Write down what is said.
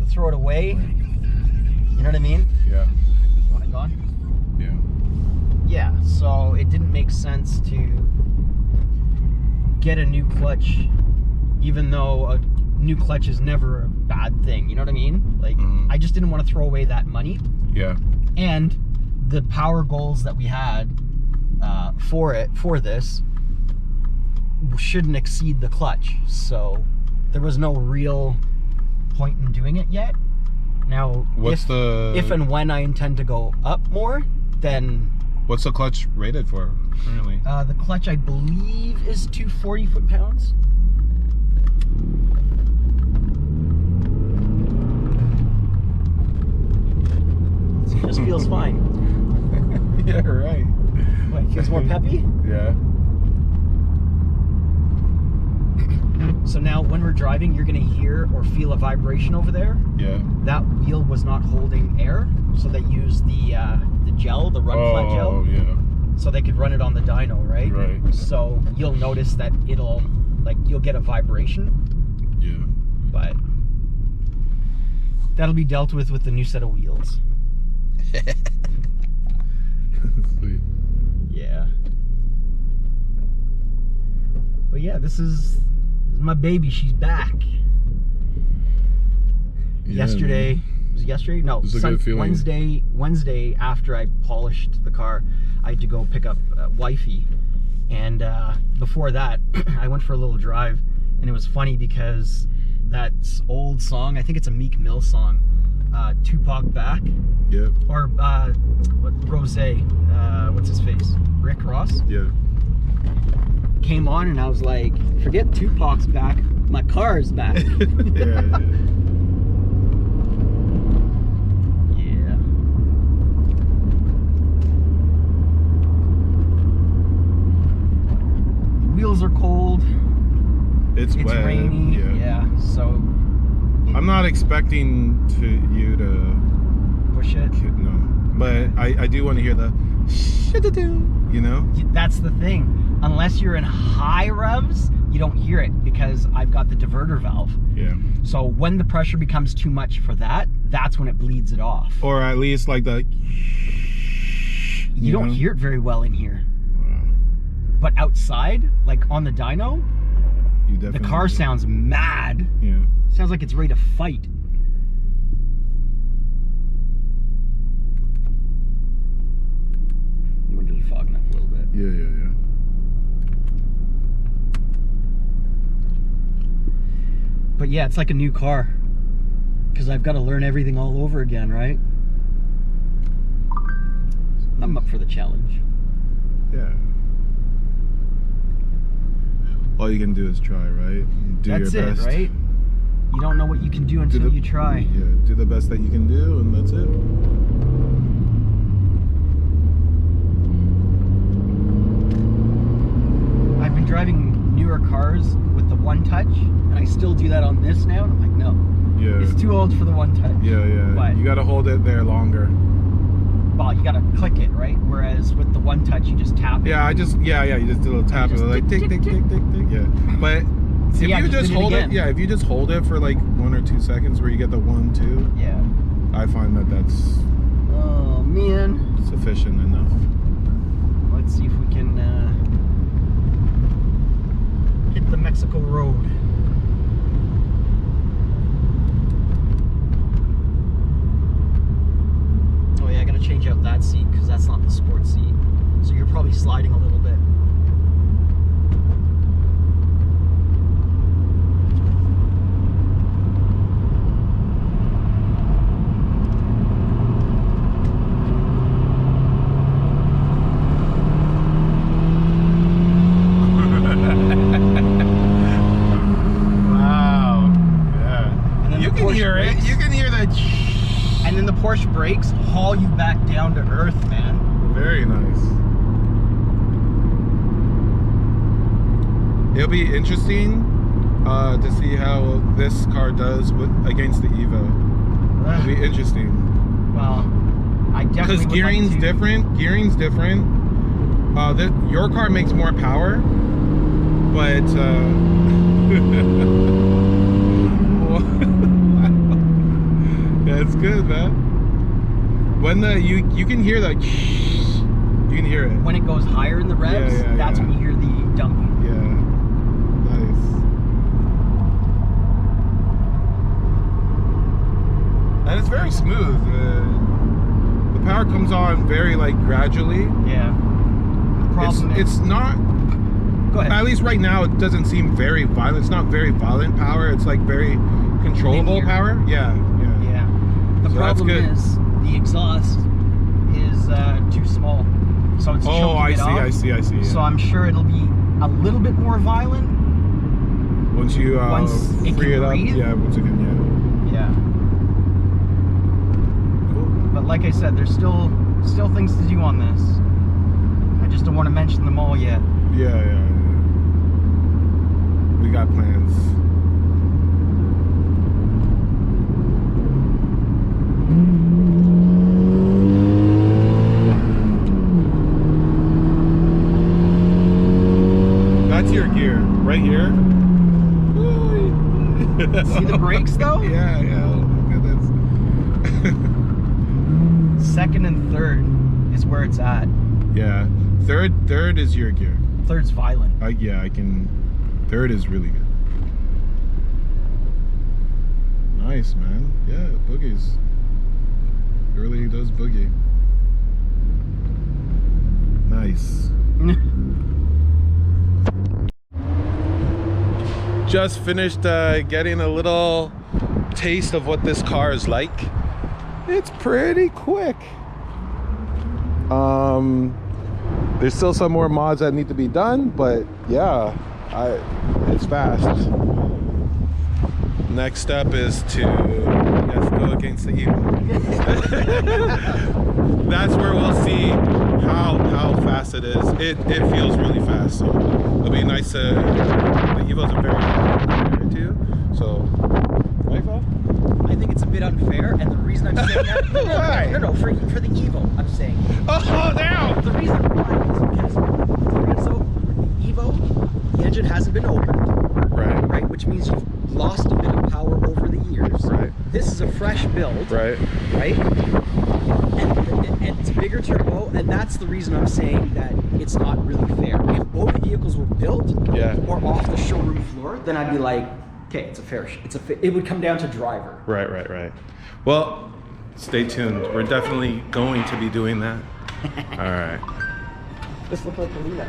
throw it away. You know what I mean? Yeah. You want it gone? Yeah. Yeah, so it didn't make sense to get a new clutch, even though a new clutch is never a bad thing. You know what I mean? Like, I just didn't want to throw away that money. Yeah. And the power goals that we had for this shouldn't exceed the clutch. So there was no real point in doing it yet. Now, if and when I intend to go up more, then... What's the clutch rated for currently? The clutch, I believe, is 240 foot-pounds. It just feels fine. Yeah, right. What, it feels more peppy? Yeah. So now when we're driving, you're gonna hear or feel a vibration over there. Yeah. That wheel was not holding air, so they used the gel, the run flat gel. Oh, yeah. So they could run it on the dyno, right? Right. So you'll notice that you'll get a vibration. Yeah. But that'll be dealt with the new set of wheels. Sweet. Yeah. But yeah, this is my baby. She's back. Yeah, Yesterday, man. was it yesterday? No, It's a good feeling. Wednesday after I polished the car, I had to go pick up wifey. And before that, I went for a little drive, and it was funny because that old song, I think it's a Meek Mill song, Tupac Back. Yeah. Or Rose, what's his face? Rick Ross? Yeah. Came on and I was like, forget Tupac's back, my car is back. Yeah. Yeah. The wheels are cold. It's wet. Rainy. Yeah. So I'm not expecting you to push it. No, but I do want to hear the you know. That's the thing. Unless you're in high revs, you don't hear it because I've got the diverter valve. Yeah. So when the pressure becomes too much for that, that's when it bleeds it off. Or at least like the. You don't hear it very well in here. Wow. But outside, like on the dyno, You definitely the car sounds mad. Yeah. Sounds like it's ready to fight. The windows are fogging up a little bit. Yeah. But yeah, it's like a new car. Because I've got to learn everything all over again, right? I'm up for the challenge. Yeah. All you can do is try, right? Do That's your best. it, right? You don't know what you can do until you try. Yeah, do the best that you can do, and that's it. I've been driving newer cars with the one touch, and I still do that on this now, and I'm like, no. Yeah. It's too old for the one touch. Yeah. But, you gotta hold it there longer. well, you gotta click it, right? Whereas with the one touch, you just tap it. Yeah, you just do a little tap, just like tick, tick, tick, tick, tick. Yeah. But So if yeah, you just hold it, again. if you just hold it for like 1 or 2 seconds where you get the 1, 2, Yeah. I find that that's Oh, man. sufficient enough. Let's see if we can hit the Mexico Road. Oh yeah, I gotta change out that seat because that's not the sport seat. So you're probably sliding a little bit. Wow. Yeah. And then You the can Porsche hear it. brakes. You can hear that. And then the Porsche brakes haul you back down to earth, man. Very nice. It'll be interesting to see how this car does against the Evo. It'll be interesting. Well, I definitely Because would gearing's like to... different. Gearing's different. Your car makes more power, but it's good, man. When you can hear that, you can hear it. When it goes higher in the revs, that's when you hear the dumping. Yeah, nice. And it's very smooth. The power comes on very like gradually. Yeah. The problem it's not. Go ahead. At least right now, it doesn't seem very violent. It's not very violent power. It's like very controllable Linear. power. Yeah. The So problem that's good. is the exhaust is too small, so it's choking it off. I see. Yeah. So I'm sure it'll be a little bit more violent Once you once it free can it up. breathe. Yeah. Once it can. Yeah. Cool. But like I said, there's still things to do on this. I just don't want to mention them all yet. Yeah. We got plans. That's your gear, right here. See the brakes though? Yeah. Oh my goodness. Second and third is where it's at. Yeah. Third is your gear. Third's violent. Yeah, I can. Third is really good. Nice, man. Yeah, boogies. It really does boogie. Nice. Just finished getting a little taste of what this car is like. It's pretty quick. There's still some more mods that need to be done, but yeah, it's fast. Next step is to go against the evil. That's where we'll see how fast it is. It feels really fast, so it'll be nice to. The evil's a very hard too, so. Right, Bob? I think it's a bit unfair, and the reason I'm saying that. Why? No, for the Evo, I'm saying. Oh, now! The reason why is because the Evo, the engine hasn't been opened. Right, which means you've lost a bit of power over the years. Right. This is a fresh build. Right. And it's a bigger turbo, and that's the reason I'm saying that it's not really fair. If both vehicles were built or off the showroom floor, then I'd be like, okay, it's a fair. It would come down to driver. Right. Well, stay tuned. We're definitely going to be doing that. All right. This looks like a Lena.